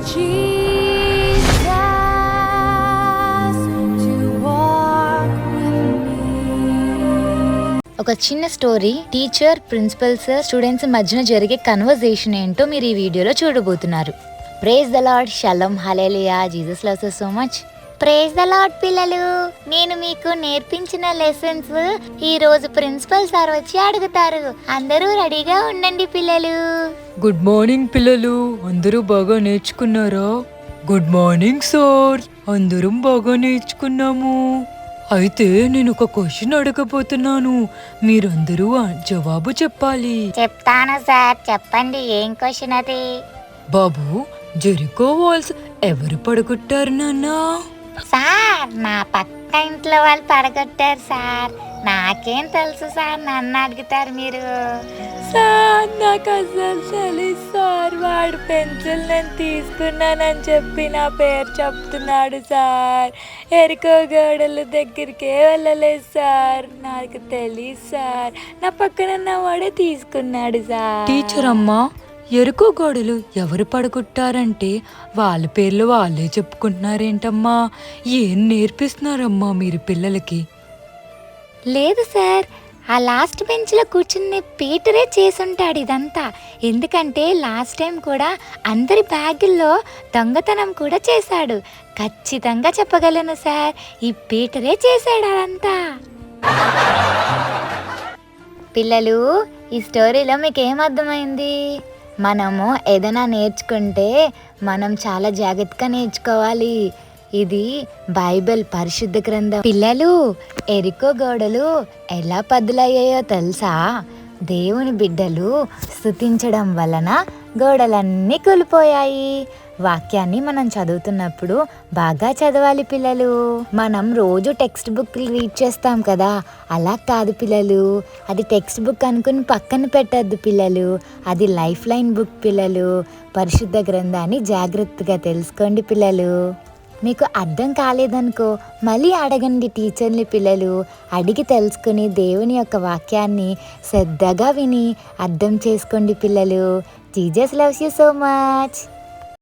Jesus, to walk with me. ఒక చిన్న story, teacher, principal sir, students మధ్యన జరిగే కన్వర్జేషన్ ఏంటో మీరు ఈ వీడియోలో చూడబోతున్నారు. Praise the lord, shalom, hallelujah, Jesus loves us so much. Praise the lord పిల్లలు, నేను మీకు నేర్పించిన లెసన్స్ ఈ రోజు ప్రిన్సిపల్ సార్ వచ్చి అడుగుతారు. అందరూ రెడీగా ఉండండి పిల్లలు. గుడ్ మార్నింగ్ పిల్లలు, అందరూ బాగా నేర్చుకున్నారా? గుడ్ మార్నింగ్ సార్, అందరం బాగా నేర్చుకున్నాము. అయితే నేను ఒక క్వశ్చన్ అడగబోతున్నాను, మీరందరూ జవాబు చెప్పాలి. చెప్తాను సార్, చెప్పండి ఏం క్వశ్చన్ అది? బాబు, జెరికో వాల్స్ ఎవరు పడగొట్టారు నాన్నా? సార్, నా పక్క ఇంట్లో వాళ్ళు పడగొట్టారు సార్. నాకేం తెలుసు సార్, నన్ను అడుగుతారు మీరు. సార్, నాకు అసలు తెలియదు సార్. వాడు పెన్సిల్ నేను తీసుకున్నానని చెప్పి నా పేరు చెప్తున్నాడు సార్. ఎరుకో గోడల దగ్గరికే వెళ్ళలేదు సార్. నాకు తెలియదు సార్. నా పక్కన వాడే తీసుకున్నాడు సార్. టీచర్ అమ్మా, ఎరుకో గోడలు ఎవరు పడగొట్టారంటే వాళ్ళ పేర్లు వాళ్ళే చెప్పుకుంటున్నారేంటమ్మా? ఏం నేర్పిస్తున్నారమ్మా మీరు పిల్లలకి? లేదు సార్, ఆ లాస్ట్ బెంచ్లో కూర్చుని పీటరే చేసుంటాడు ఇదంతా. ఎందుకంటే లాస్ట్ టైం కూడా అందరి బ్యాగుల్లో దొంగతనం కూడా చేశాడు. ఖచ్చితంగా చెప్పగలను సార్, ఈ పీటరే చేశాడు అదంతా. పిల్లలు, ఈ స్టోరీలో మీకు ఏం అర్థమైంది? మనము ఏదైనా నేర్చుకుంటే మనం చాలా జాగ్రత్తగా నేర్చుకోవాలి. ఇది బైబిల్, పరిశుద్ధ గ్రంథం. పిల్లలు, ఎరికో గోడలు ఎలా పదులయ్యాయో తెలుసా? దేవుని బిడ్డలు స్తుతించడం వలన గోడలన్నీ కూలిపోయాయి. వాక్యాన్ని మనం చదువుతున్నప్పుడు బాగా చదవాలి పిల్లలు. మనం రోజు టెక్స్ట్ బుక్ రీడ్ చేస్తాం కదా, అలా కాదు పిల్లలు. అది టెక్స్ట్ బుక్ అనుకుని పక్కన పెట్టద్దు పిల్లలు. అది లైఫ్ లైన్ బుక్ పిల్లలు. పరిశుద్ధ గ్రంథాన్ని జాగ్రత్తగా తెలుసుకోండి పిల్లలు. మీకు అర్థం కాలేదనుకో మళ్ళీ అడగండి టీచర్ని పిల్లలు. అడిగి తెలుసుకుని దేవుని యొక్క వాక్యాన్ని శ్రద్ధగా విని అర్థం చేసుకోండి పిల్లలు. Jesus loves you so much.